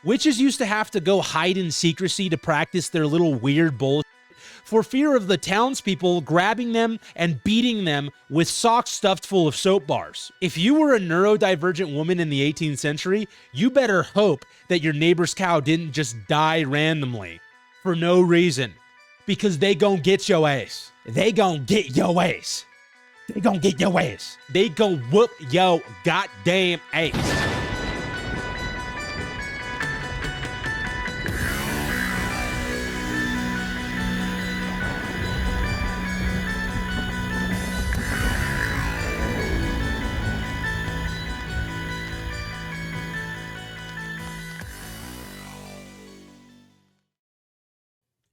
Witches used to have to go hide in secrecy to practice their little weird bullshit for fear of the townspeople grabbing them and beating them with socks stuffed full of soap bars. If you were a neurodivergent woman in the 18th century, you better hope that your neighbor's cow didn't just die randomly for no reason, because they gon' get your ass. They gon' get your ass. They gon' get your ass. They gon' whoop your goddamn ass.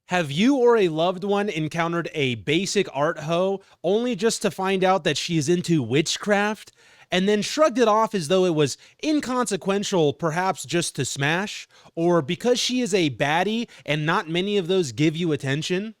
Have you or a loved one encountered a basic art hoe only just to find out that she is into witchcraft and then shrugged it off as though it was inconsequential, perhaps just to smash, or because she is a baddie and not many of those give you attention?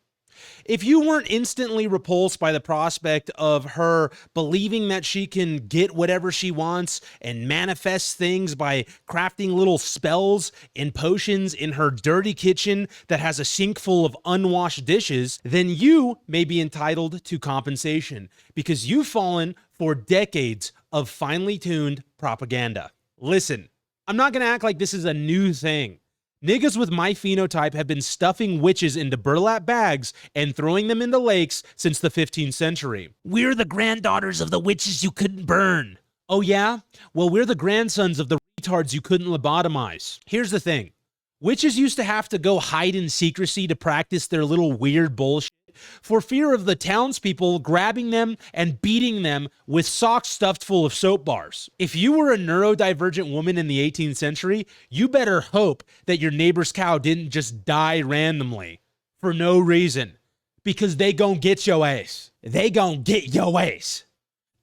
If you weren't instantly repulsed by the prospect of her believing that she can get whatever she wants and manifest things by crafting little spells and potions in her dirty kitchen that has a sink full of unwashed dishes, then you may be entitled to compensation because you've fallen for decades of finely tuned propaganda. Listen, I'm not going to act like this is a new thing. Niggas with my phenotype have been stuffing witches into burlap bags and throwing them into lakes since the 15th century. We're the granddaughters of the witches you couldn't burn. Oh yeah? Well, we're the grandsons of the retards you couldn't lobotomize. Here's the thing. Witches used to have to go hide in secrecy to practice their little weird bullshit for fear of the townspeople grabbing them and beating them with socks stuffed full of soap bars. If you were a neurodivergent woman in the 18th century, you better hope that your neighbor's cow didn't just die randomly for no reason, because they gon' get your ass. They gon' get your ass.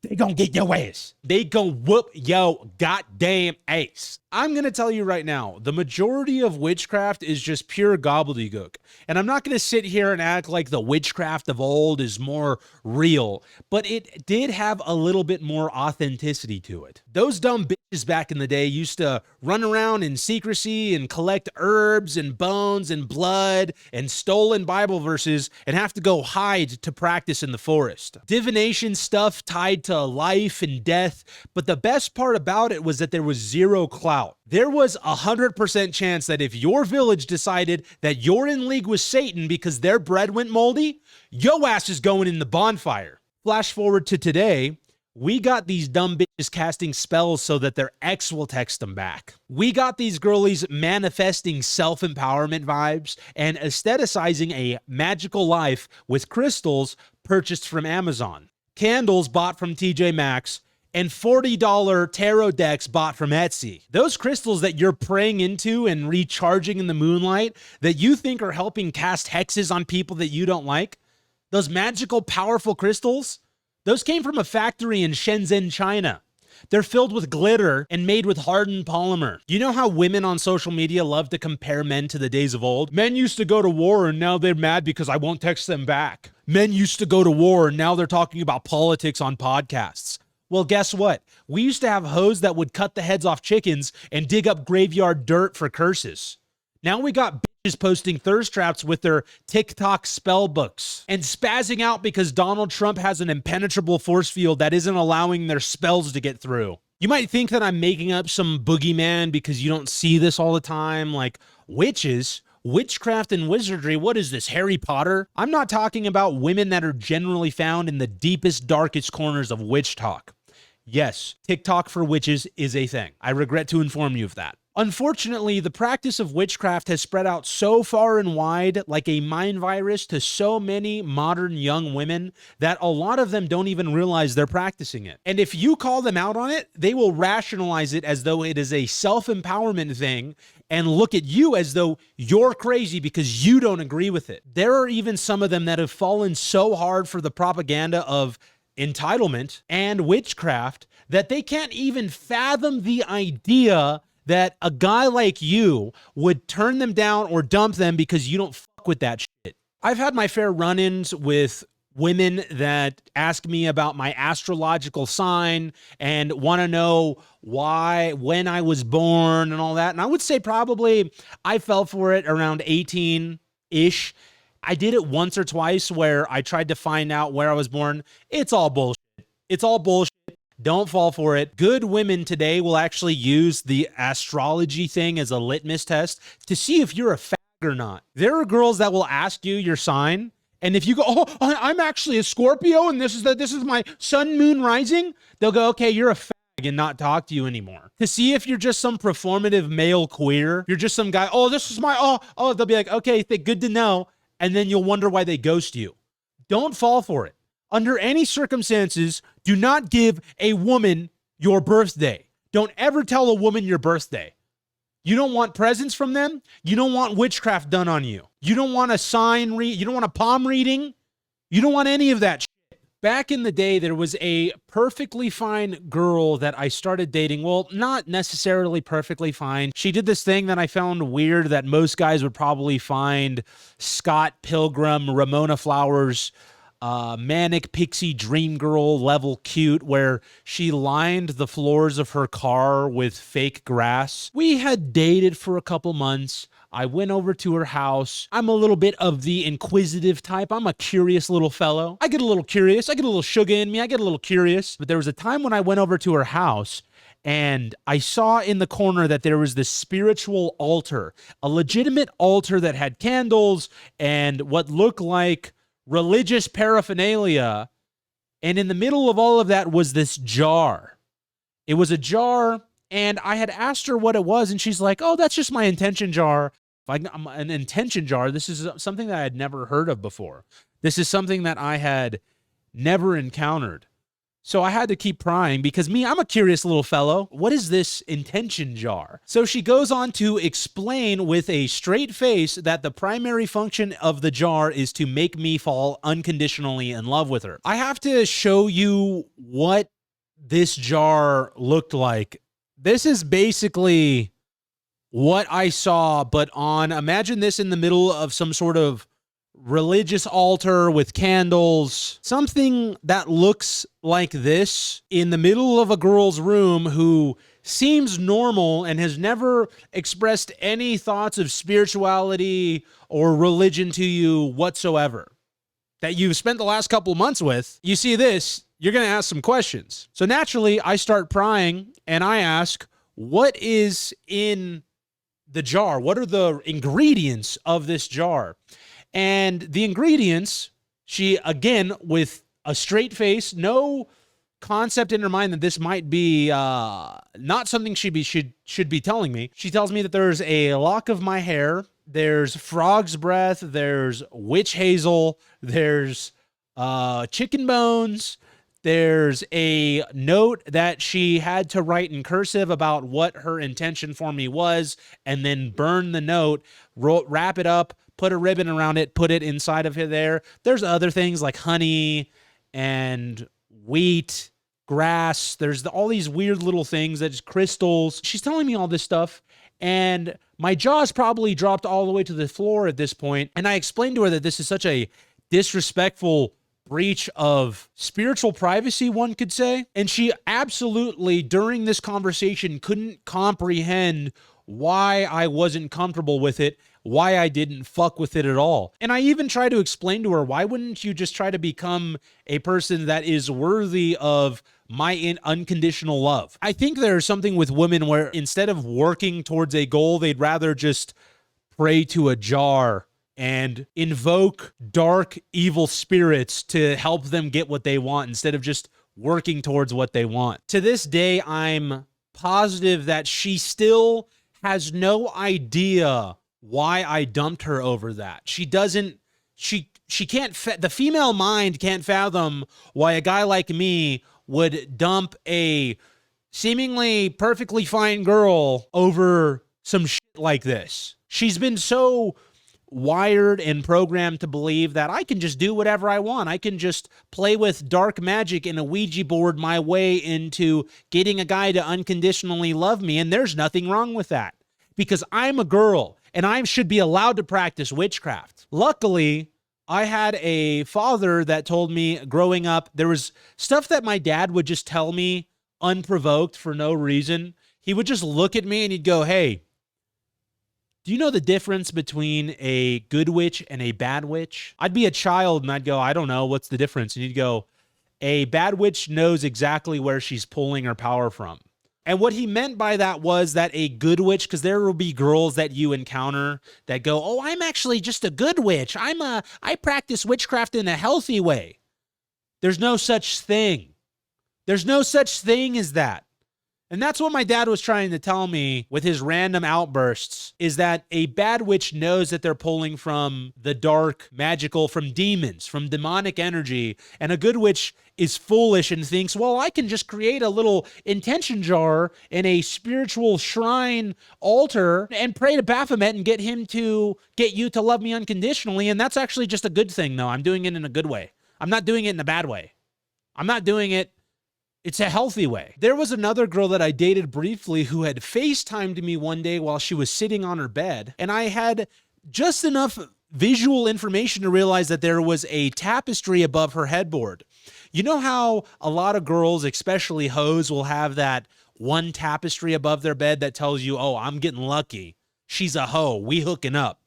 They gon' get your ass. They gon' whoop your goddamn ass. I'm going to tell you right now, the majority of witchcraft is just pure gobbledygook. And I'm not going to sit here and act like the witchcraft of old is more real, but it did have a little bit more authenticity to it. Those dumb bitches back in the day used to run around in secrecy and collect herbs and bones and blood and stolen Bible verses and have to go hide to practice in the forest. Divination stuff tied to life and death, but the best part about it was that there was zero clout. There was 100% chance that if your village decided that you're in league with Satan because their bread went moldy, yo ass is going in the bonfire. Flash forward to today, we got these dumb bitches casting spells so that their ex will text them back. We got these girlies manifesting self-empowerment vibes and aestheticizing a magical life with crystals purchased from Amazon, candles bought from TJ Maxx, and $40 tarot decks bought from Etsy. Those crystals that you're praying into and recharging in the moonlight that you think are helping cast hexes on people that you don't like, those magical, powerful crystals, those came from a factory in Shenzhen, China. They're filled with glitter and made with hardened polymer. You know how women on social media love to compare men to the days of old? Men used to go to war and now they're mad because I won't text them back. Men used to go to war and now they're talking about politics on podcasts. Well, guess what? We used to have hoes that would cut the heads off chickens and dig up graveyard dirt for curses. Now we got bitches posting thirst traps with their TikTok spell books and spazzing out because Donald Trump has an impenetrable force field that isn't allowing their spells to get through. You might think that I'm making up some boogeyman because you don't see this all the time, like witches. Witchcraft and wizardry, what is this, Harry Potter? I'm not talking about women that are generally found in the deepest, darkest corners of witch talk. Yes, TikTok for witches is a thing. I regret to inform you of that. Unfortunately, the practice of witchcraft has spread out so far and wide like a mind virus to so many modern young women that a lot of them don't even realize they're practicing it. And if you call them out on it, they will rationalize it as though it is a self-empowerment thing and look at you as though you're crazy because you don't agree with it. There are even some of them that have fallen so hard for the propaganda of entitlement and witchcraft that they can't even fathom the idea that a guy like you would turn them down or dump them because you don't fuck with that shit. I've had my fair run-ins with women that ask me about my astrological sign and want to know why, when I was born and all that. And I would say probably I fell for it around 18-ish. I did it once or twice where I tried to find out where I was born. It's all bullshit. It's all bullshit. Don't fall for it. Good women today will actually use the astrology thing as a litmus test to see if you're a fag or not. There are girls that will ask you your sign, and if you go, oh, I'm actually a Scorpio, and this is my sun, moon, rising, they'll go, okay, you're a fag, and not talk to you anymore. To see if you're just some performative male queer, you're just some guy, oh, this is my, oh, they'll be like, okay, good to know, and then you'll wonder why they ghost you. Don't fall for it. Under any circumstances, do not give a woman your birthday. Don't ever tell a woman your birthday. You don't want presents from them. You don't want witchcraft done on you. You don't want a sign read. You don't want a palm reading. You don't want any of that shit. Back in the day, there was a perfectly fine girl that I started dating. Well, not necessarily perfectly fine. She did this thing that I found weird that most guys would probably find Scott Pilgrim, Ramona Flowers, manic pixie dream girl level cute, where she lined the floors of her car with fake grass. We had dated for a couple months. I went over to her house. I'm a little bit of the inquisitive type. I'm a curious little fellow. I get a little curious. I get a little sugar in me. I get a little curious. But there was a time when I went over to her house and I saw in the corner that there was this spiritual altar, a legitimate altar that had candles and what looked like religious paraphernalia, and in the middle of all of that was this jar. It was a jar, and I had asked her what it was, and she's like, oh, that's just my intention jar. An intention jar, this is something that I had never heard of before. This is something that I had never encountered. So I had to keep prying because I'm a curious little fellow. What is this intention jar? So she goes on to explain with a straight face that the primary function of the jar is to make me fall unconditionally in love with her. I have to show you what this jar looked like. This is basically what I saw, but imagine this in the middle of some sort of religious altar with candles, something that looks like this in the middle of a girl's room who seems normal and has never expressed any thoughts of spirituality or religion to you whatsoever, that you've spent the last couple of months with. You see this, you're going to ask some questions. So naturally, I start prying and I ask, what is in the jar? What are the ingredients of this jar? And the ingredients, she, again, with a straight face, no concept in her mind that this might be not something she should be telling me. She tells me that there's a lock of my hair, there's frog's breath, there's witch hazel, there's chicken bones, there's a note that she had to write in cursive about what her intention for me was, and then burn the note, wrap it up, put a ribbon around it, put it inside of there. There's other things like honey and wheat, grass. There's all these weird little things, that's crystals. She's telling me all this stuff, and my jaw's probably dropped all the way to the floor at this point. And I explained to her that this is such a disrespectful breach of spiritual privacy, one could say. And she absolutely, during this conversation, couldn't comprehend why I wasn't comfortable with it, why I didn't fuck with it at all. And I even tried to explain to her, why wouldn't you just try to become a person that is worthy of my unconditional love? I think there's something with women where instead of working towards a goal, they'd rather just pray to a jar and invoke dark, evil spirits to help them get what they want instead of just working towards what they want. To this day, I'm positive that she still has no idea why I dumped her over that. She can't, the female mind can't fathom why a guy like me would dump a seemingly perfectly fine girl over some shit like this. She's been so wired and programmed to believe that I can just do whatever I want. I can just play with dark magic and a Ouija board my way into getting a guy to unconditionally love me, and there's nothing wrong with that because I'm a girl and I should be allowed to practice witchcraft. Luckily, I had a father that told me growing up, there was stuff that my dad would just tell me unprovoked for no reason. He would just look at me and he'd go, hey, do you know the difference between a good witch and a bad witch? I'd be a child and I'd go, I don't know, what's the difference? And he'd go, a bad witch knows exactly where she's pulling her power from. And what he meant by that was that a good witch, because there will be girls that you encounter that go, oh, I'm actually just a good witch. I practice witchcraft in a healthy way. There's no such thing. There's no such thing as that. And that's what my dad was trying to tell me with his random outbursts, is that a bad witch knows that they're pulling from the dark, magical, from demons, from demonic energy. And a good witch is foolish and thinks, well, I can just create a little intention jar in a spiritual shrine altar and pray to Baphomet and get him to get you to love me unconditionally. And that's actually just a good thing, though. I'm doing it in a good way. I'm not doing it in a bad way. I'm not doing it. It's a healthy way. There was another girl that I dated briefly who had FaceTimed me one day while she was sitting on her bed, and I had just enough visual information to realize that there was a tapestry above her headboard. You know how a lot of girls, especially hoes, will have that one tapestry above their bed that tells you, oh, I'm getting lucky. She's a hoe. We hooking up.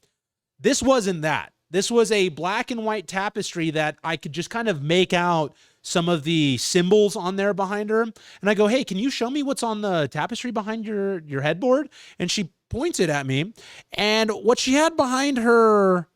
This wasn't that. This was a black and white tapestry that I could just kind of make out some of the symbols on there behind her. And I go, hey, can you show me what's on the tapestry behind your headboard? And she points it at me. And what she had behind her,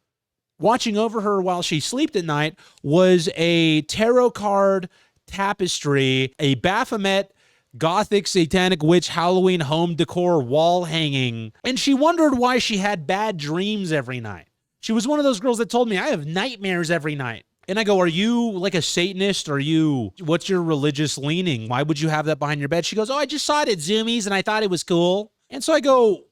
watching over her while she slept at night, was a tarot card tapestry, a Baphomet Gothic satanic witch Halloween home decor wall hanging. And she wondered why she had bad dreams every night. She was one of those girls that told me, I have nightmares every night. And I go, are you like a Satanist? What's your religious leaning? Why would you have that behind your bed? She goes, oh, I just saw it at Zoomies and I thought it was cool. And so I go,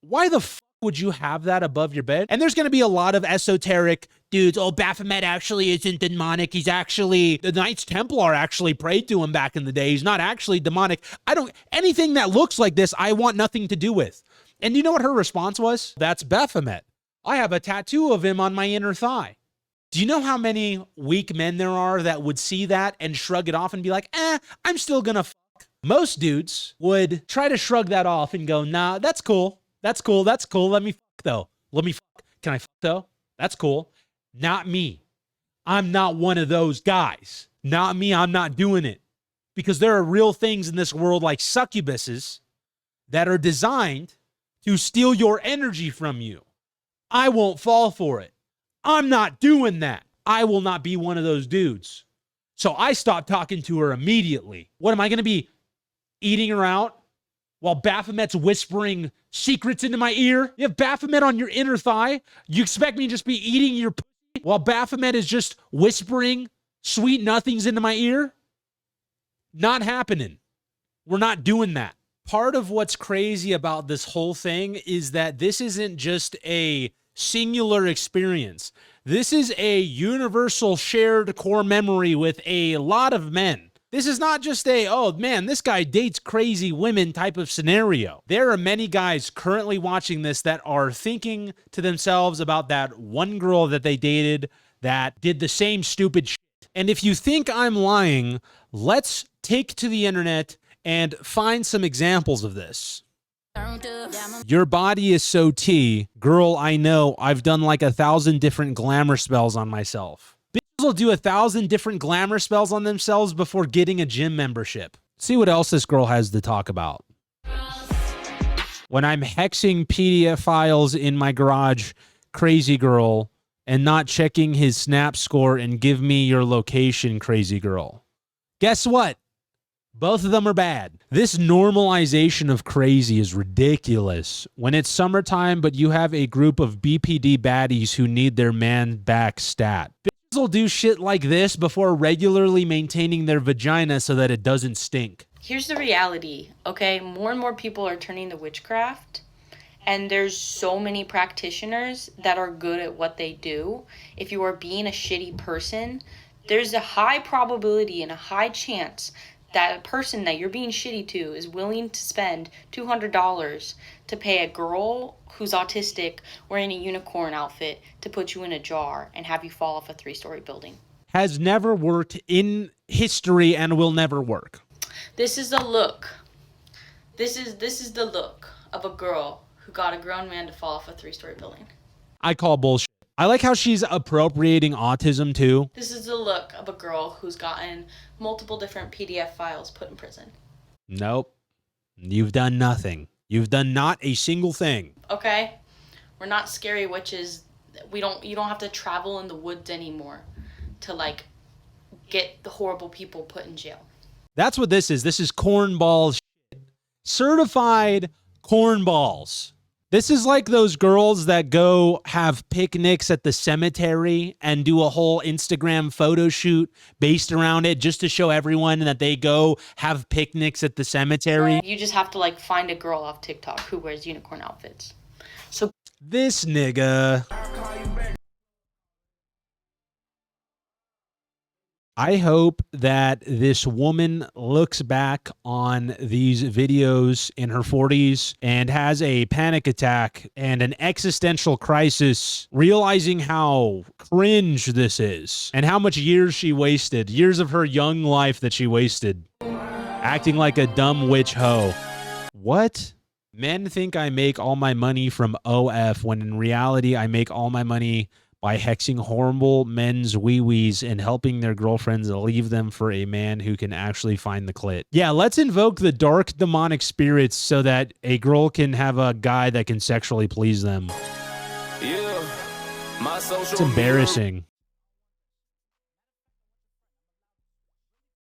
why the fuck would you have that above your bed? And there's going to be a lot of esoteric dudes. Oh, Baphomet actually isn't demonic. He's actually, the Knights Templar actually prayed to him back in the day. He's not actually demonic. Anything that looks like this, I want nothing to do with. And you know what her response was? That's Baphomet. I have a tattoo of him on my inner thigh. Do you know how many weak men there are that would see that and shrug it off and be like, I'm still gonna fuck? Most dudes would try to shrug that off and go, nah, that's cool. That's cool. That's cool. Let me fuck though. Let me fuck. Can I fuck though? That's cool. Not me. I'm not one of those guys. Not me. I'm not doing it. Because there are real things in this world like succubuses that are designed to steal your energy from you. I won't fall for it. I'm not doing that. I will not be one of those dudes. So I stopped talking to her immediately. What, am I going to be eating her out while Baphomet's whispering secrets into my ear? You have Baphomet on your inner thigh? You expect me to just be eating your pussy while Baphomet is just whispering sweet nothings into my ear? Not happening. We're not doing that. Part of what's crazy about this whole thing is that this isn't just a singular experience. This is a universal shared core memory with a lot of men. This is not just a, oh man, this guy dates crazy women type of scenario. There are many guys currently watching this that are thinking to themselves about that one girl that they dated that did the same stupid shit. And if you think I'm lying, let's take to the internet and find some examples of this. Your body is so tea. Girl, I know. I've done like 1,000 different glamour spells on myself. Bitches will do 1,000 different glamour spells on themselves before getting a gym membership. See what else this girl has to talk about. When I'm hexing PDF files in my garage, crazy girl, and not checking his snap score and give me your location, crazy girl. Guess what? Both of them are bad. This normalization of crazy is ridiculous. When it's summertime, but you have a group of BPD baddies who need their man back stat. Bitches will do shit like this before regularly maintaining their vagina so that it doesn't stink. Here's the reality, okay? More and more people are turning to witchcraft, and there's so many practitioners that are good at what they do. If you are being a shitty person, there's a high probability and a high chance that person that you're being shitty to is willing to spend $200 to pay a girl who's autistic wearing a unicorn outfit to put you in a jar and have you fall off a 3-story building. Has never worked in history and will never work. This is the look. This is the look of a girl who got a grown man to fall off a 3-story building. I call bullshit. I like how she's appropriating autism too. This is the look of a girl who's gotten multiple different PDF files put in prison. Nope. You've done nothing. You've done not a single thing. Okay? We're not scary witches. You don't have to travel in the woods anymore to like get the horrible people put in jail. That's what this is. This is cornballs shit. Certified cornballs. This is like those girls that go have picnics at the cemetery and do a whole Instagram photo shoot based around it just to show everyone that they go have picnics at the cemetery. You just have to like find a girl off TikTok who wears unicorn outfits. So this nigga. I hope that this woman looks back on these videos in her 40s and has a panic attack and an existential crisis, realizing how cringe this is and how much years she wasted, years of her young life that she wasted, acting like a dumb witch hoe. What? Men think I make all my money from OF when in reality I make all my money by hexing horrible men's wee-wees and helping their girlfriends leave them for a man who can actually find the clit. Yeah, let's invoke the dark demonic spirits so that a girl can have a guy that can sexually please them. Yeah, my social It's embarrassing.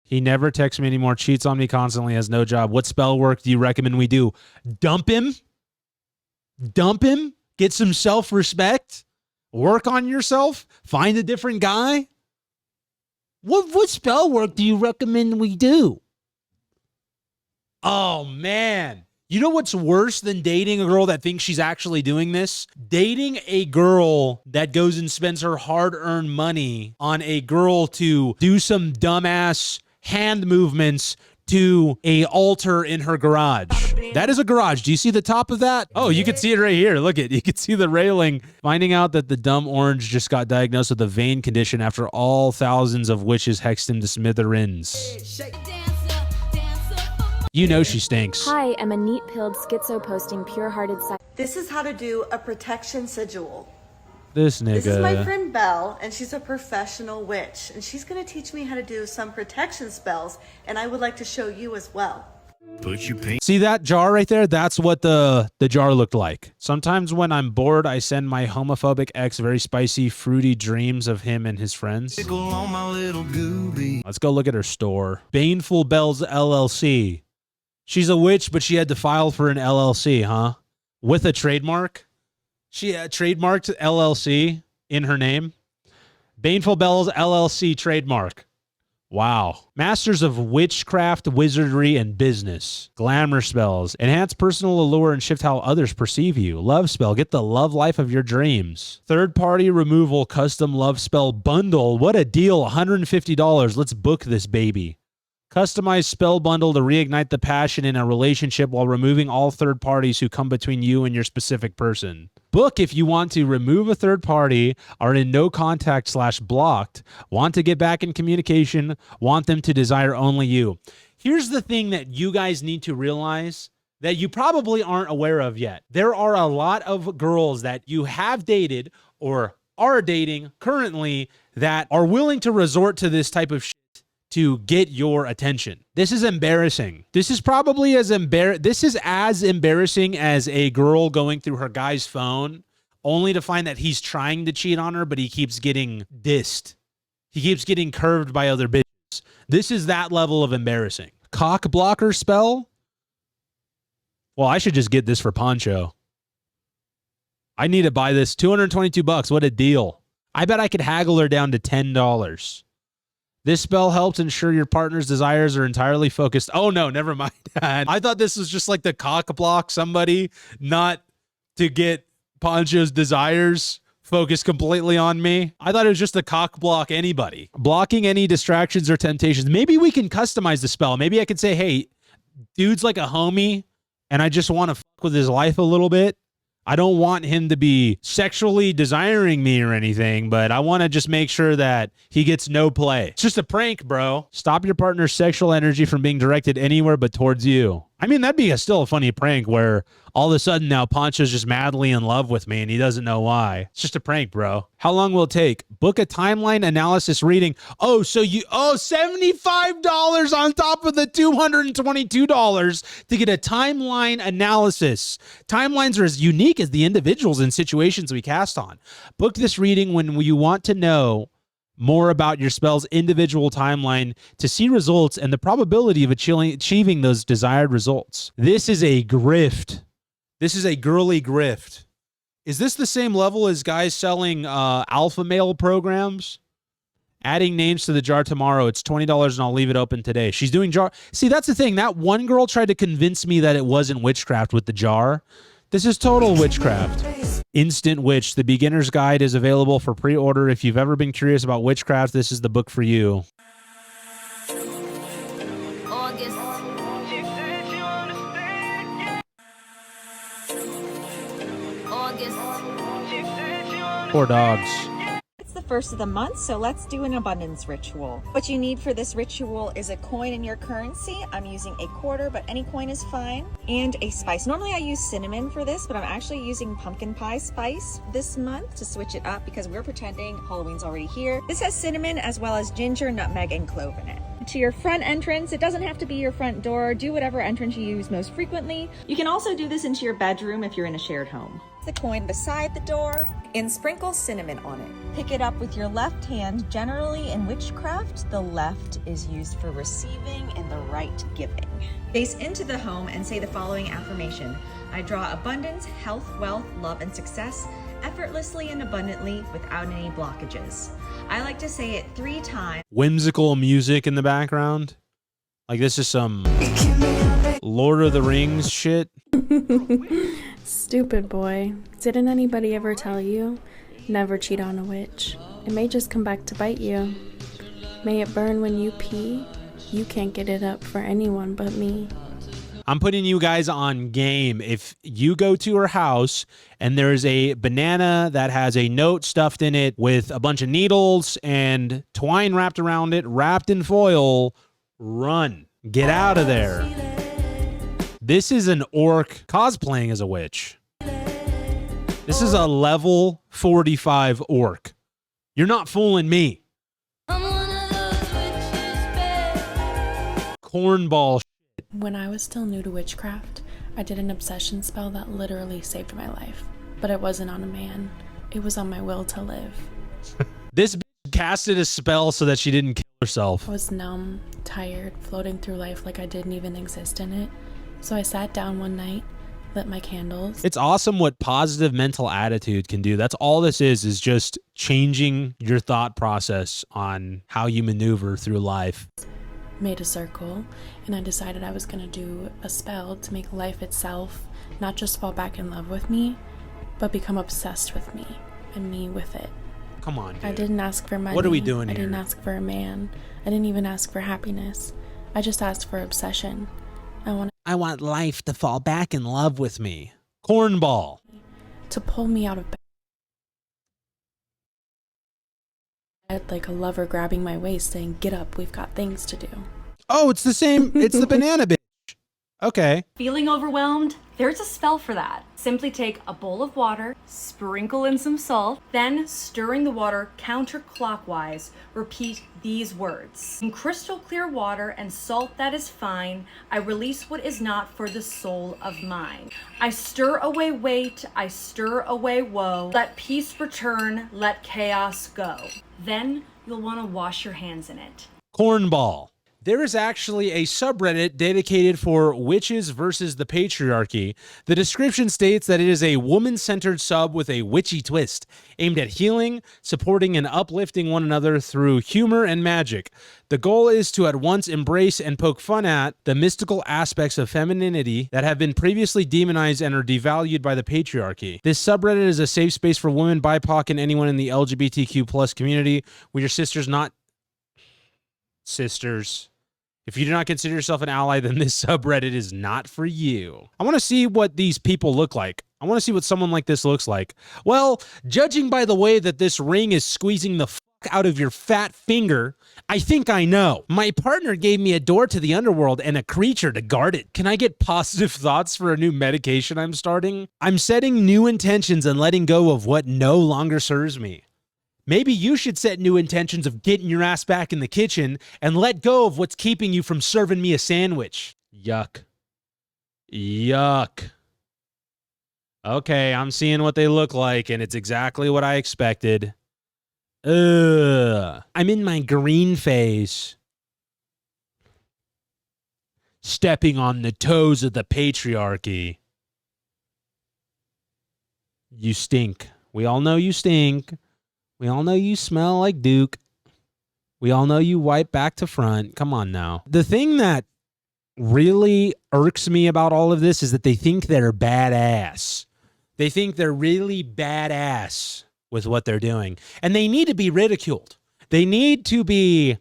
He never texts me anymore, cheats on me constantly, has no job. What spell work do you recommend we do? Dump him? Dump him? Get some self-respect? Work on yourself? Find a different guy? What spell work do you recommend we do? Oh, man. You know what's worse than dating a girl that thinks she's actually doing this? Dating a girl that goes and spends her hard-earned money on a girl to do some dumbass hand movements to a altar in her garage. That is a garage. Do you see the top of that? Oh, you can see it right here. Look at, you can see the railing. Finding out that the dumb orange just got diagnosed with a vein condition after all thousands of witches hexed him to smithereens. You know she stinks. Hi, I'm a neat-pilled schizo posting pure-hearted This is how to do a protection sigil. This nigga. This is my friend Belle, and she's a professional witch, and she's going to teach me how to do some protection spells, and I would like to show you as well. See that jar right there? That's what the jar looked like. Sometimes when I'm bored, I send my homophobic ex very spicy, fruity dreams of him and his friends. Let's go look at her store. Baneful Bells LLC. She's a witch, but she had to file for an LLC, huh? With a trademark? She trademarked LLC in her name. Baneful Bells LLC trademark. Wow. Masters of witchcraft, wizardry, and business. Glamour spells. Enhance personal allure and shift how others perceive you. Love spell. Get the love life of your dreams. Third-party removal custom love spell bundle. What a deal. $150. Let's book this baby. Customized spell bundle to reignite the passion in a relationship while removing all third parties who come between you and your specific person. Book if you want to remove a third party, are in no contact / blocked, want to get back in communication, want them to desire only you. Here's the thing that you guys need to realize that you probably aren't aware of yet. There are a lot of girls that you have dated or are dating currently that are willing to resort to this type of shit to get your attention. This is embarrassing. This is probably as embarrassing as a girl going through her guy's phone only to find that he's trying to cheat on her, but he keeps getting dissed. He keeps getting curved by other bitches. This is that level of embarrassing. Cock blocker spell? Well, I should just get this for Poncho. I need to buy this. $222. What a deal. I bet I could haggle her down to $10. This spell helps ensure your partner's desires are entirely focused. Oh, no, never mind. I thought this was just like the cock block somebody, not to get Poncho's desires Focus completely on me. I thought it was just a cock block anybody. Blocking any distractions or temptations. Maybe we can customize the spell. Maybe I could say, hey, dude's like a homie and I just want to fuck with his life a little bit. I don't want him to be sexually desiring me or anything, but I want to just make sure that he gets no play. It's just a prank, bro. Stop your partner's sexual energy from being directed anywhere but towards you. I mean, that'd be still a funny prank where all of a sudden now Poncho's just madly in love with me and he doesn't know why. It's just a prank, bro. How long will it take? Book a timeline analysis reading. Oh, so $75 on top of the $222 to get a timeline analysis. Timelines are as unique as the individuals and situations we cast on. Book this reading when you want to know more about your spell's individual timeline to see results and the probability of achieving those desired results. This is a grift. This is a girly grift. Is this the same level as guys selling alpha male programs? Adding names to the jar tomorrow. It's $20 and I'll leave it open today. She's doing jar. See, that's the thing. That one girl tried to convince me that it wasn't witchcraft with the jar. This is total witchcraft. Instant Witch, the beginner's guide is available for pre-order. If you've ever been curious about witchcraft, this is the book for you. Poor dogs. It's the first of the month, so let's do an abundance ritual. What you need for this ritual is a coin in your currency. I'm using a quarter, but any coin is fine. And a spice. Normally I use cinnamon for this, but I'm actually using pumpkin pie spice this month to switch it up because we're pretending Halloween's already here. This has cinnamon as well as ginger, nutmeg, and clove in it. To your front entrance, it doesn't have to be your front door. Do whatever entrance you use most frequently. You can also do this into your bedroom if you're in a shared home. The coin beside the door and sprinkle cinnamon on it. Pick it up with your left hand. Generally in witchcraft, the left is used for receiving and the right giving. Face into the home and say the following affirmation. I draw abundance, health, wealth, love, and success effortlessly and abundantly without any blockages. I like to say it 3 times. Whimsical music in the background. Like this is some Lord of the Rings shit. Stupid boy. Didn't anybody ever tell you? Never cheat on a witch. It may just come back to bite you. May it burn when you pee. You can't get it up for anyone but me. I'm putting you guys on game. If you go to her house and there's a banana that has a note stuffed in it with a bunch of needles and twine wrapped around it, wrapped in foil, run. Get out of there. This is an orc cosplaying as a witch. This is a level 45 orc. You're not fooling me. Cornball. When I was still new to witchcraft, I did an obsession spell that literally saved my life. But it wasn't on a man. It was on my will to live. This bitch casted a spell so that she didn't kill herself. I was numb, tired, floating through life like I didn't even exist in it. So I sat down one night, lit my candles. It's awesome what positive mental attitude can do. That's all this is just changing your thought process on how you maneuver through life. Made a circle, and I decided I was gonna do a spell to make life itself not just fall back in love with me, but become obsessed with me, and me with it. Come on, dude. I didn't ask for money. What are we doing I here? didn't ask for a man. I didn't even ask for happiness. I just asked for obsession. I want life to fall back in love with me. Cornball. To pull me out of bed like a lover grabbing my waist saying, "Get up, we've got things to do." Oh, it's the same. It's the banana bitch. Okay. Feeling overwhelmed? There's a spell for that. Simply take a bowl of water, sprinkle in some salt, then stirring the water counterclockwise, repeat these words. In crystal clear water and salt that is fine, I release what is not for the soul of mine. I stir away weight, I stir away woe. Let peace return, let chaos go. Then you'll want to wash your hands in it. Cornball. There is actually a subreddit dedicated for witches versus the patriarchy. The description states that it is a woman-centered sub with a witchy twist, aimed at healing, supporting, and uplifting one another through humor and magic. The goal is to at once embrace and poke fun at the mystical aspects of femininity that have been previously demonized and are devalued by the patriarchy. This subreddit is a safe space for women, BIPOC, and anyone in the LGBTQ+ community. With your sisters, not sisters. If you do not consider yourself an ally, then this subreddit is not for you. I want to see what these people look like. I want to see what someone like this looks like. Well, judging by the way that this ring is squeezing the fuck out of your fat finger, I think I know. My partner gave me a door to the underworld and a creature to guard it. Can I get positive thoughts for a new medication I'm starting? I'm setting new intentions and letting go of what no longer serves me. Maybe you should set new intentions of getting your ass back in the kitchen and let go of what's keeping you from serving me a sandwich. Yuck. Yuck. Okay, I'm seeing what they look like, and it's exactly what I expected. Ugh. I'm in my green phase. Stepping on the toes of the patriarchy. You stink. We all know you stink. We all know you smell like Duke. We all know you wipe back to front. Come on now. The thing that really irks me about all of this is that they think they're badass. They think they're really badass with what they're doing. And they need to be ridiculed. They need to be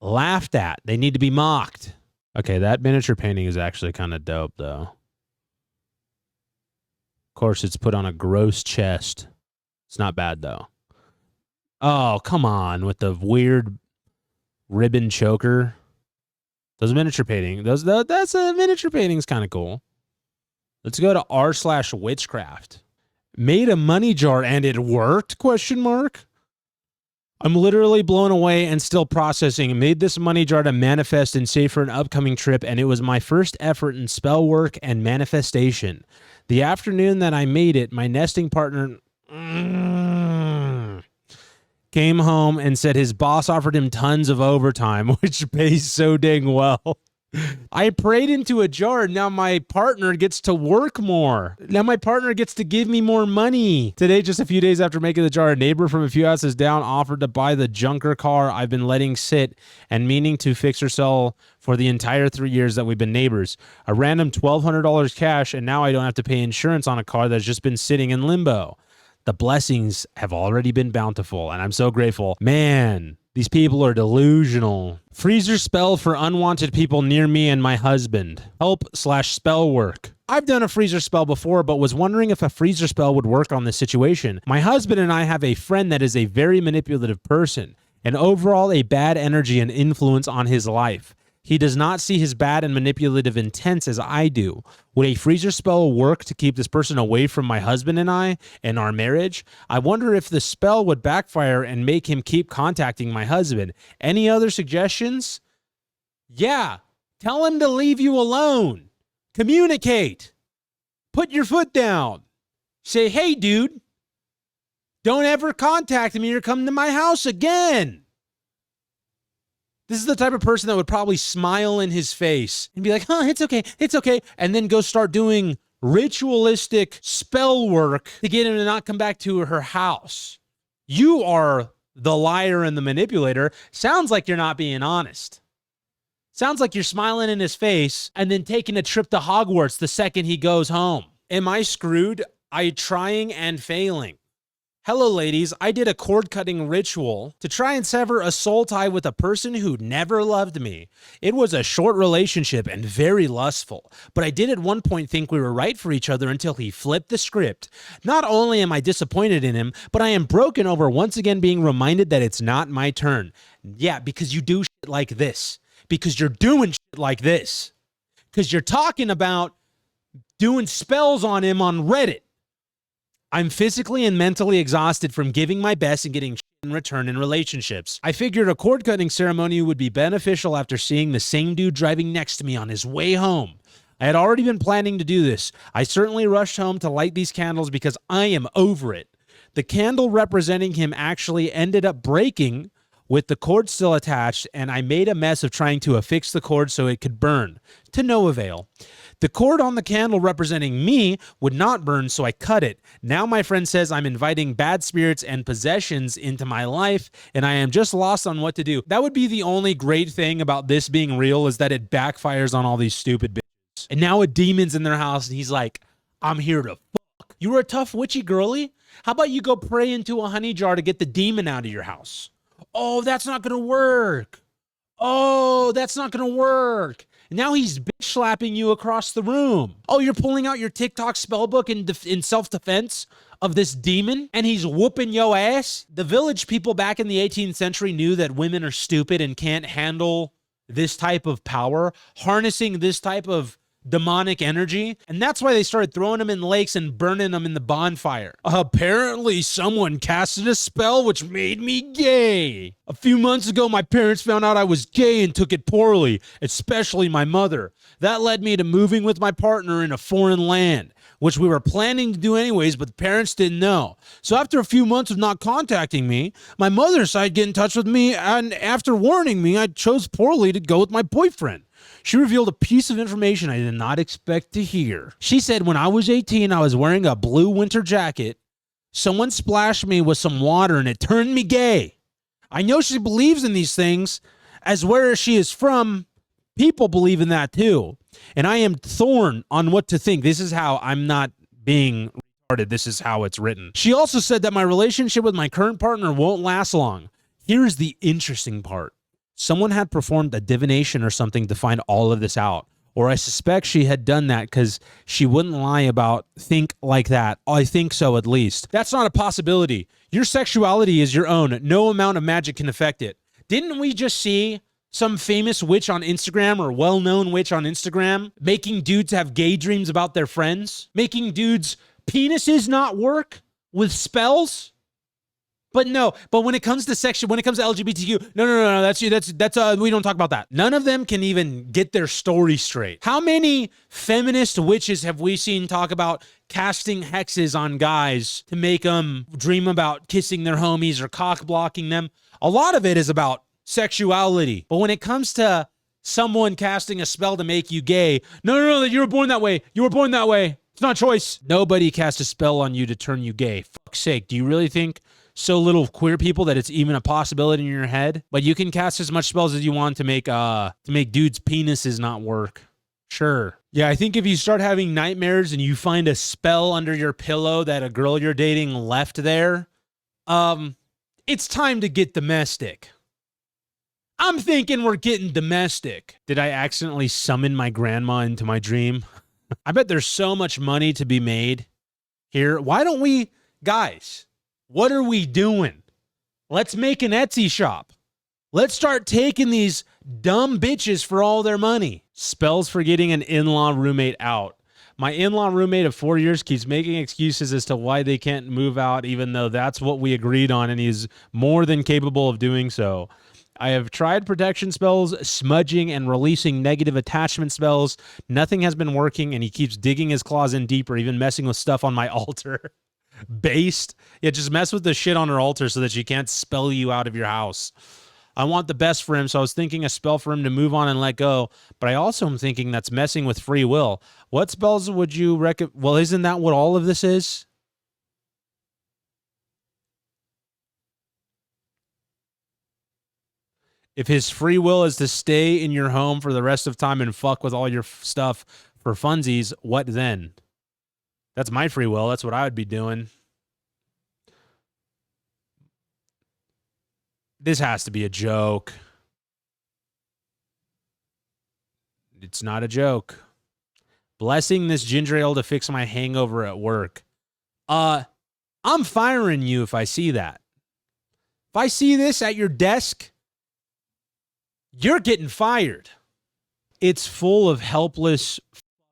laughed at. They need to be mocked. Okay, that miniature painting is actually kind of dope, though. Of course, it's put on a gross chest. It's not bad, though. Oh, come on, with the weird ribbon choker. Those miniature painting, that's a miniature painting's kind of cool. Let's go to r/witchcraft. Made a money jar and it worked? Question mark. I'm literally blown away and still processing. Made this money jar to manifest and save for an upcoming trip, and it was my first effort in spell work and manifestation. The afternoon that I made it, my nesting partner came home and said his boss offered him tons of overtime, which pays so dang well. I prayed into a jar. Now my partner gets to work more. Now my partner gets to give me more money. Today, just a few days after making the jar, a neighbor from a few houses down offered to buy the junker car I've been letting sit and meaning to fix or sell for the entire 3 years that we've been neighbors. A random $1,200 cash, and now I don't have to pay insurance on a car that's just been sitting in limbo. The blessings have already been bountiful, and I'm so grateful. Man, these people are delusional. Freezer spell for unwanted people near me and my husband. Help/spell work. I've done a freezer spell before, but was wondering if a freezer spell would work on this situation. My husband and I have a friend that is a very manipulative person, and overall a bad energy and influence on his life. He does not see his bad and manipulative intents as I do. Would a freezer spell work to keep this person away from my husband and I and our marriage? I wonder if the spell would backfire and make him keep contacting my husband. Any other suggestions? Yeah. Tell him to leave you alone. Communicate. Put your foot down. Say, hey, dude, don't ever contact me or come to my house again. This is the type of person that would probably smile in his face and be like, huh, it's okay, and then go start doing ritualistic spell work to get him to not come back to her house. You are the liar and the manipulator. Sounds like you're not being honest. Sounds like you're smiling in his face and then taking a trip to Hogwarts the second he goes home. Am I screwed? I trying and failing. Hello, ladies. I did a cord-cutting ritual to try and sever a soul tie with a person who never loved me. It was a short relationship and very lustful, but I did at one point think we were right for each other until he flipped the script. Not only am I disappointed in him, but I am broken over once again being reminded that it's not my turn. Yeah, because you do shit like this. Because you're doing shit like this. Because you're talking about doing spells on him on Reddit. I'm physically and mentally exhausted from giving my best and getting shit in return in relationships. I figured a cord-cutting ceremony would be beneficial after seeing the same dude driving next to me on his way home. I had already been planning to do this. I certainly rushed home to light these candles because I am over it. The candle representing him actually ended up breaking with the cord still attached, and I made a mess of trying to affix the cord so it could burn, to no avail. The cord on the candle representing me would not burn, so I cut it. Now my friend says I'm inviting bad spirits and possessions into my life, and I am just lost on what to do. That would be the only great thing about this being real, is that it backfires on all these stupid bitches. And now a demon's in their house, and he's like, I'm here to fuck. You were a tough witchy girly? How about you go pray into a honey jar to get the demon out of your house? Oh, that's not going to work. Oh, that's not going to work. Now he's bitch slapping you across the room. Oh, you're pulling out your TikTok spell book in self-defense of this demon, and he's whooping yo ass? The village people back in the 18th century knew that women are stupid and can't handle this type of power, harnessing this type of demonic energy, and that's why they started throwing them in lakes and burning them in the bonfire. Apparently someone casted a spell which made me gay. A few months ago, my parents found out I was gay and took it poorly, especially my mother. That led me to moving with my partner in a foreign land, which we were planning to do anyways, but the parents didn't know. So after a few months of not contacting me, my mother decided to get in touch with me, and after warning me, I chose poorly to go with my boyfriend. She revealed a piece of information I did not expect to hear. She said when I was 18, I was wearing a blue winter jacket. Someone splashed me with some water and it turned me gay. I know she believes in these things, as where she is from, people believe in that too. And I am torn on what to think. This is how I'm not being retarded. This is how it's written. She also said that my relationship with my current partner won't last long. Here's the interesting part. Someone had performed a divination or something to find all of this out. Or I suspect she had done that because she wouldn't lie about think like that. I think so, at least. That's not a possibility. Your sexuality is your own. No amount of magic can affect it. Didn't we just see some famous witch on Instagram, or well-known witch on Instagram, making dudes have gay dreams about their friends? Making dudes' penises not work with spells? But no, but when it comes to when it comes to LGBTQ, no, that's we don't talk about that. None of them can even get their story straight. How many feminist witches have we seen talk about casting hexes on guys to make them dream about kissing their homies or cock blocking them? A lot of it is about sexuality. But when it comes to someone casting a spell to make you gay, no, you were born that way. You were born that way. It's not a choice. Nobody cast a spell on you to turn you gay. Fuck's sake, do you really think so little of queer people that it's even a possibility in your head? But you can cast as much spells as you want to make dudes' penises not work. Sure. Yeah, I think if you start having nightmares and you find a spell under your pillow that a girl you're dating left there, it's time to get domestic. I'm thinking we're getting domestic. Did I accidentally summon my grandma into my dream? I bet there's so much money to be made here. Why don't we, guys, what are we doing? Let's make an Etsy shop. Let's start taking these dumb bitches for all their money. Spells for getting an in-law roommate out. My in-law roommate of 4 years keeps making excuses as to why they can't move out, even though that's what we agreed on, and he's more than capable of doing so. I have tried protection spells, smudging, and releasing negative attachment spells. Nothing has been working, and he keeps digging his claws in deeper, even messing with stuff on my altar. Based. Yeah, just mess with the shit on her altar so that she can't spell you out of your house. I want the best for him, so I was thinking a spell for him to move on and let go, but I also am thinking that's messing with free will. What spells would you recommend? Well, isn't that what all of this is? If his free will is to stay in your home for the rest of time and fuck with all your stuff for funsies, what then? That's my free will. That's what I would be doing. This has to be a joke. It's not a joke. Blessing this ginger ale to fix my hangover at work. I'm firing you if I see that. If I see this at your desk, you're getting fired. It's full of helpless,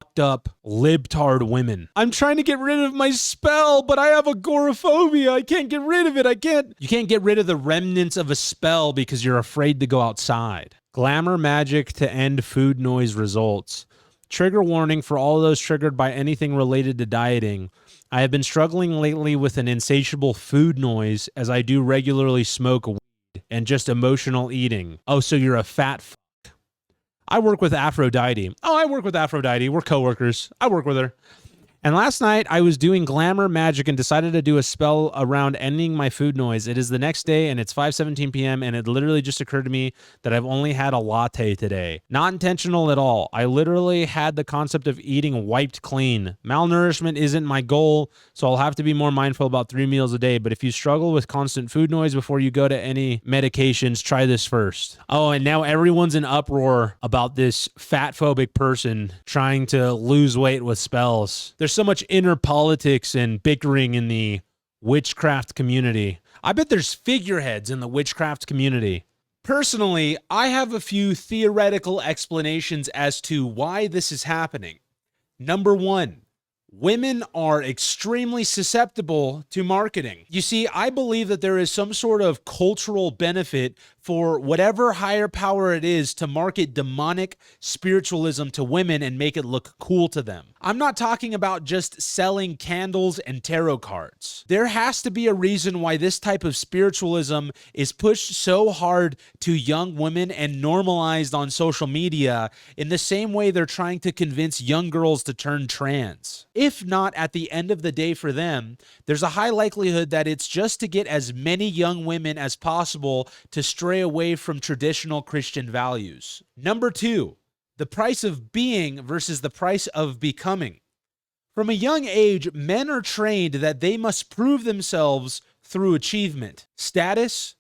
fucked up, libtard women. I'm trying to get rid of my spell, but I have agoraphobia. I can't get rid of it. You can't get rid of the remnants of a spell because you're afraid to go outside. Glamour magic to end food noise results. Trigger warning for all those triggered by anything related to dieting. I have been struggling lately with an insatiable food noise as I do regularly smoke weed. and just emotional eating. Oh, so you're a fat fuck. I work with Aphrodite. Oh, I work with Aphrodite. We're coworkers. I work with her. And last night, I was doing glamour magic and decided to do a spell around ending my food noise. It is the next day, and it's 5:17 p.m., and it literally just occurred to me that I've only had a latte today. Not intentional at all. I literally had the concept of eating wiped clean. Malnourishment isn't my goal, so I'll have to be more mindful about 3 meals a day. But if you struggle with constant food noise before you go to any medications, try this first. Oh, and now everyone's in uproar about this fat-phobic person trying to lose weight with spells. There's so much inner politics and bickering in the witchcraft community. I bet there's figureheads in the witchcraft community. Personally, I have a few theoretical explanations as to why this is happening. Number one, women are extremely susceptible to marketing. You see, I believe that there is some sort of cultural benefit for whatever higher power it is to market demonic spiritualism to women and make it look cool to them. I'm not talking about just selling candles and tarot cards. There has to be a reason why this type of spiritualism is pushed so hard to young women and normalized on social media in the same way they're trying to convince young girls to turn trans. If not, at the end of the day for them, there's a high likelihood that it's just to get as many young women as possible to stray away from traditional Christian values. Number two, the price of being versus the price of becoming. From a young age, men are trained that they must prove themselves through achievement, status,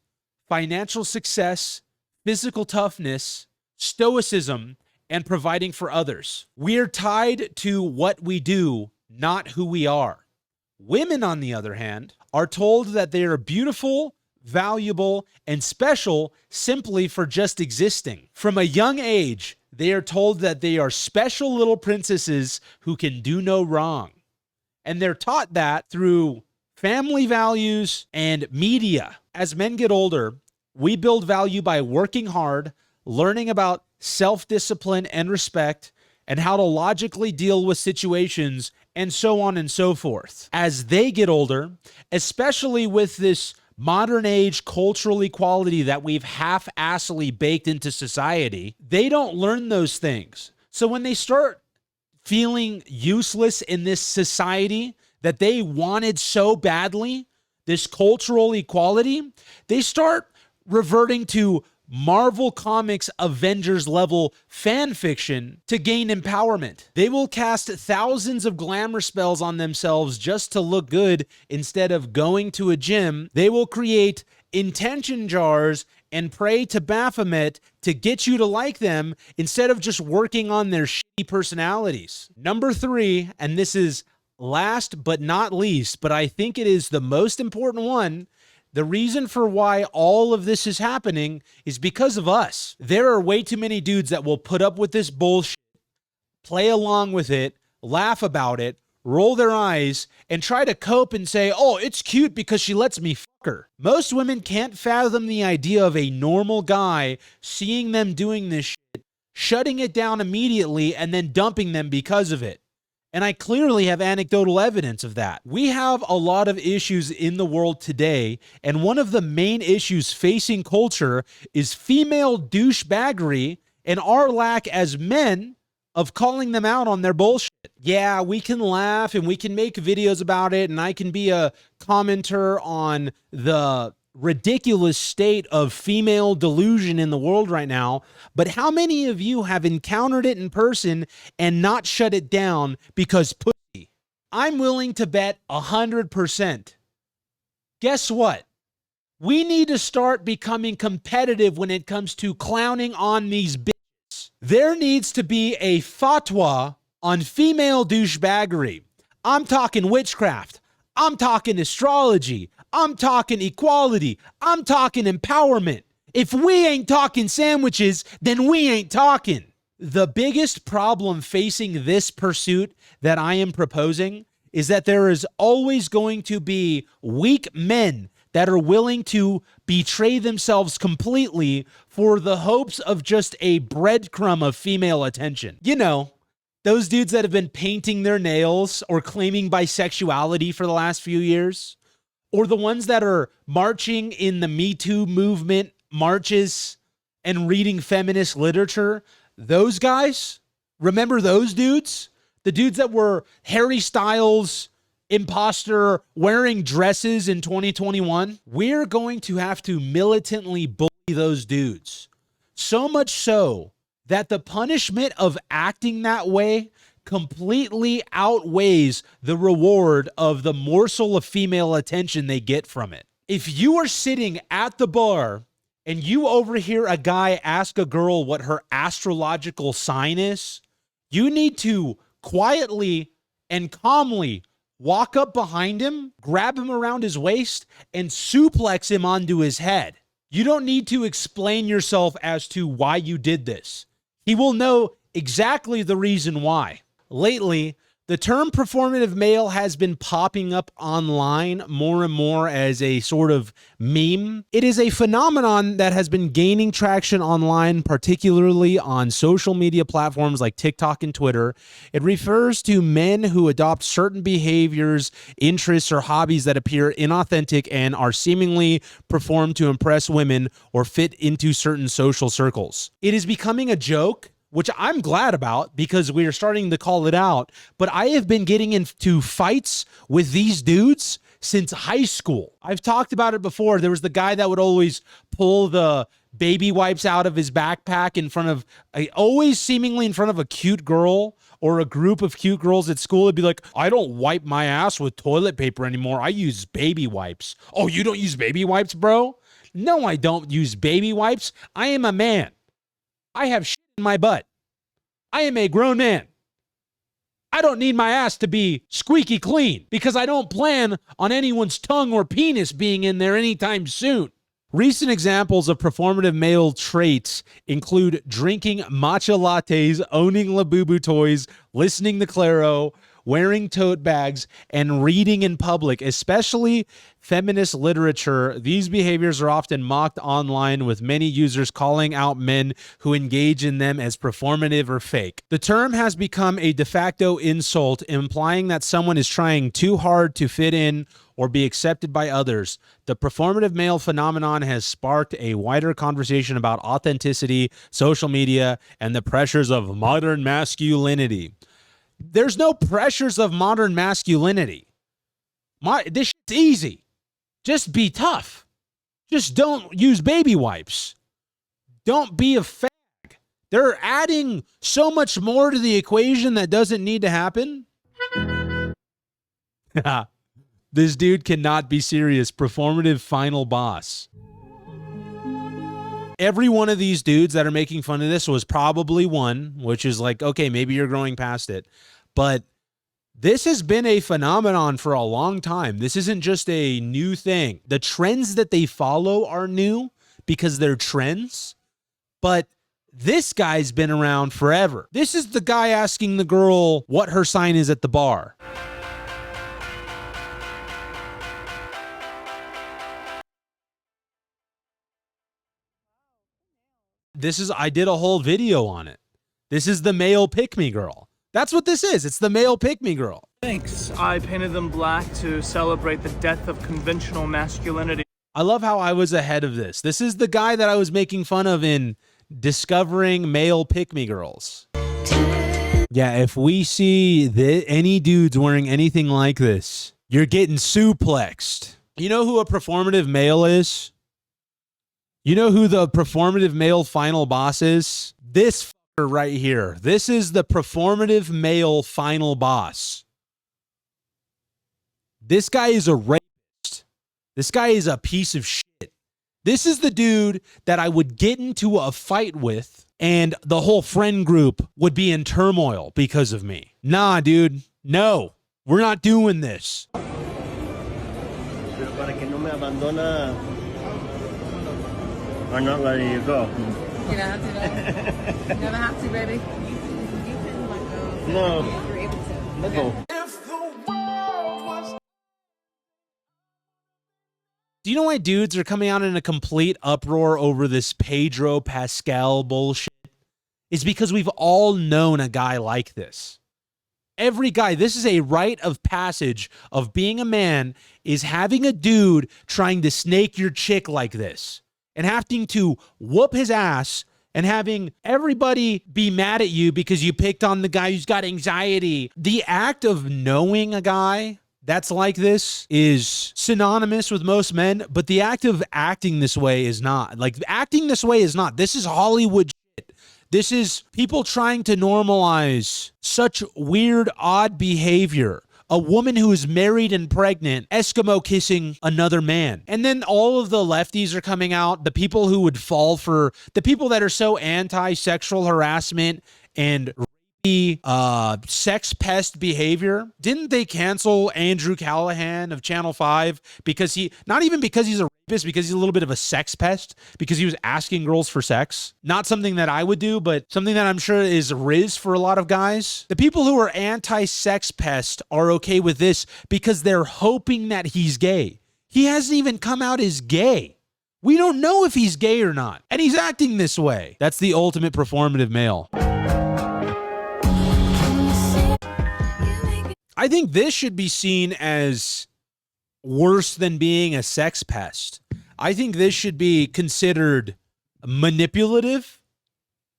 financial success, physical toughness, stoicism, and providing for others. We're tied to what we do, not who we are. Women, on the other hand, are told that they are beautiful, valuable, and special simply for just existing. From a young age, they are told that they are special little princesses who can do no wrong. And they're taught that through family values and media. As men get older, we build value by working hard, learning about self-discipline and respect, and how to logically deal with situations, and so on and so forth. As they get older, especially with this modern age cultural equality that we've half-assly baked into society, they don't learn those things. So when they start feeling useless in this society that they wanted so badly, this cultural equality, they start reverting to Marvel Comics Avengers level fan fiction to gain empowerment. They will cast thousands of glamour spells on themselves just to look good instead of going to a gym. They will create intention jars and pray to Baphomet to get you to like them instead of just working on their shitty personalities. Number three, and this is last but not least, but I think it is the most important one, the reason for why all of this is happening is because of us. There are way too many dudes that will put up with this bullshit, play along with it, laugh about it, roll their eyes, and try to cope and say, oh, it's cute because she lets me fuck her. Most women can't fathom the idea of a normal guy seeing them doing this shit, shutting it down immediately, and then dumping them because of it. And I clearly have anecdotal evidence of that. We have a lot of issues in the world today, and one of the main issues facing culture is female douchebaggery and our lack as men of calling them out on their bullshit. Yeah, we can laugh and we can make videos about it, and I can be a commenter on the ridiculous state of female delusion in the world right now, but how many of you have encountered it in person and not shut it down because pussy? I'm willing to bet 100%. Guess what? We need to start becoming competitive when it comes to clowning on these bitches. There needs to be a fatwa on female douchebaggery. I'm talking witchcraft. I'm talking astrology. I'm talking equality. I'm talking empowerment. If we ain't talking sandwiches, then we ain't talking. The biggest problem facing this pursuit that I am proposing is that there is always going to be weak men that are willing to betray themselves completely for the hopes of just a breadcrumb of female attention. You know, those dudes that have been painting their nails or claiming bisexuality for the last few years, or the ones that are marching in the Me Too movement marches and reading feminist literature, those guys, remember those dudes? The dudes that were Harry Styles, imposter, wearing dresses in 2021? We're going to have to militantly bully those dudes. So much so that the punishment of acting that way completely outweighs the reward of the morsel of female attention they get from it. If you are sitting at the bar and you overhear a guy ask a girl what her astrological sign is, you need to quietly and calmly walk up behind him, grab him around his waist, and suplex him onto his head. You don't need to explain yourself as to why you did this. He will know exactly the reason why. Lately, the term performative male has been popping up online more and more as a sort of meme. It is a phenomenon that has been gaining traction online, particularly on social media platforms like TikTok and Twitter. It refers to men who adopt certain behaviors, interests, or hobbies that appear inauthentic and are seemingly performed to impress women or fit into certain social circles. It is becoming a joke, which I'm glad about because we are starting to call it out. But I have been getting into fights with these dudes since high school. I've talked about it before. There was the guy that would always pull the baby wipes out of his backpack in front of, always seemingly in front of a cute girl or a group of cute girls at school. It'd be like, I don't wipe my ass with toilet paper anymore. I use baby wipes. Oh, you don't use baby wipes, bro? No, I don't use baby wipes. I am a man. I have shit in my butt. I am a grown man. I don't need my ass to be squeaky clean because I don't plan on anyone's tongue or penis being in there anytime soon. Recent examples of performative male traits include drinking matcha lattes, owning Labubu toys, listening to Claro, wearing tote bags, and reading in public, especially feminist literature. These behaviors are often mocked online, with many users calling out men who engage in them as performative or fake. The term has become a de facto insult, implying that someone is trying too hard to fit in or be accepted by others. The performative male phenomenon has sparked a wider conversation about authenticity, social media, and the pressures of modern masculinity. There's no pressures of modern masculinity. This shit's easy. Just be tough. Just don't use baby wipes. Don't be a fag. They're adding so much more to the equation that doesn't need to happen. This dude cannot be serious. Performative final boss. Every one of these dudes that are making fun of this was probably one, which is like, okay, maybe you're growing past it. But this has been a phenomenon for a long time. This isn't just a new thing. The trends that they follow are new because they're trends. But this guy's been around forever. This is the guy asking the girl what her sign is at the bar. I did a whole video on it. This is the male pick-me girl. That's what this is. It's the male pick-me girl. Thanks. I painted them black to celebrate the death of conventional masculinity. I love how I was ahead of this. This is the guy that I was making fun of in discovering male pick-me girls. Yeah, if we see any dudes wearing anything like this, you're getting suplexed. You know who a performative male is? You know who the performative male final boss is? This fucker right here. This is the performative male final boss. This guy is a rapist. This guy is a piece of shit. This is the dude that I would get into a fight with and the whole friend group would be in turmoil because of me. Nah, dude. No. We're not doing this. I'm not letting you go. You don't have to, though. You never have to, baby. You can let go. No. You're able to. Let go. Do you know why dudes are coming out in a complete uproar over this Pedro Pascal bullshit? It's because we've all known a guy like this. Every guy, this is a rite of passage of being a man, is having a dude trying to snake your chick like this. and having to whoop his ass and having everybody be mad at you because you picked on the guy who's got anxiety. The act of knowing a guy that's like this is synonymous with most men, but the act of acting this way is not. Like, acting this way is not. This is Hollywood shit. This is people trying to normalize such weird, odd behavior. A woman who is married and pregnant, Eskimo kissing another man. And then all of the lefties are coming out, the people who would fall for, the people that are so anti-sexual harassment and sex pest behavior. Didn't they cancel Andrew Callahan of Channel 5 because not even because he's a rapist, because he's a little bit of a sex pest, because he was asking girls for sex? Not something that I would do, but something that I'm sure is riz for a lot of guys. The people who are anti-sex pest are okay with this because they're hoping that he's gay. He hasn't even come out as gay. We don't know if he's gay or not, and he's acting this way. That's the ultimate performative male. I think this should be seen as worse than being a sex pest. I think this should be considered manipulative,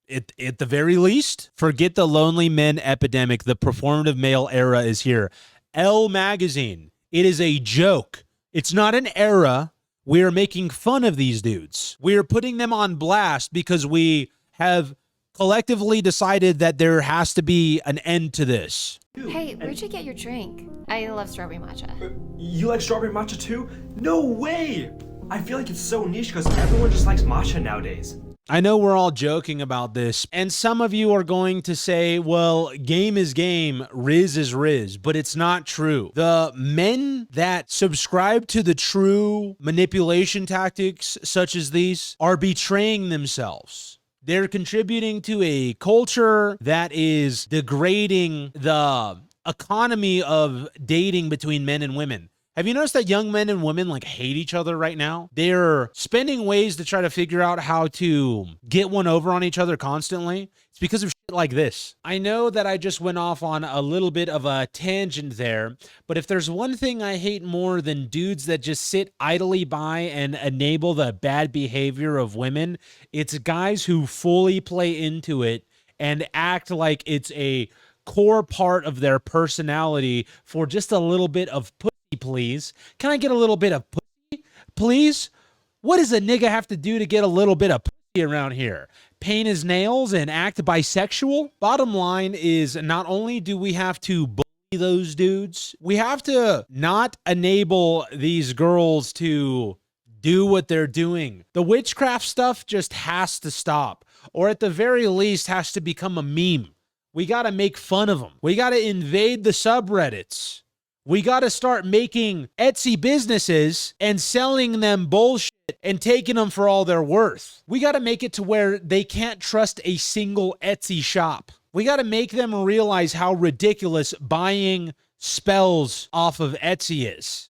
at the very least. Forget the lonely men epidemic. The performative male era is here. Elle magazine. It is a joke. It's not an era. We are making fun of these dudes. We are putting them on blast because we have collectively decided that there has to be an end to this. Hey, where'd you get your drink? I love strawberry matcha. You like strawberry matcha too? No way! I feel like it's so niche because everyone just likes matcha nowadays. I know we're all joking about this, and some of you are going to say, well, game is game, riz is riz, but it's not true. The men that subscribe to the true manipulation tactics such as these are betraying themselves. They're contributing to a culture that is degrading the economy of dating between men and women. Have you noticed that young men and women like hate each other right now? They're spending ways to try to figure out how to get one over on each other constantly. It's because of shit like this. I know that I just went off on a little bit of a tangent there, but if there's one thing I hate more than dudes that just sit idly by and enable the bad behavior of women, it's guys who fully play into it and act like it's a core part of their personality for just a little bit of pussy, please. Can I get a little bit of pussy, please? What does a nigga have to do to get a little bit of pussy around here? Paint his nails and act bisexual? Bottom line is, not only do we have to bully those dudes, we have to not enable these girls to do what they're doing. The witchcraft stuff just has to stop, or at the very least has to become a meme. We got to make fun of them. We got to invade the subreddits. We got to start making Etsy businesses and selling them bullshit and taking them for all they're worth. We got to make it to where they can't trust a single Etsy shop. We got to make them realize how ridiculous buying spells off of Etsy is.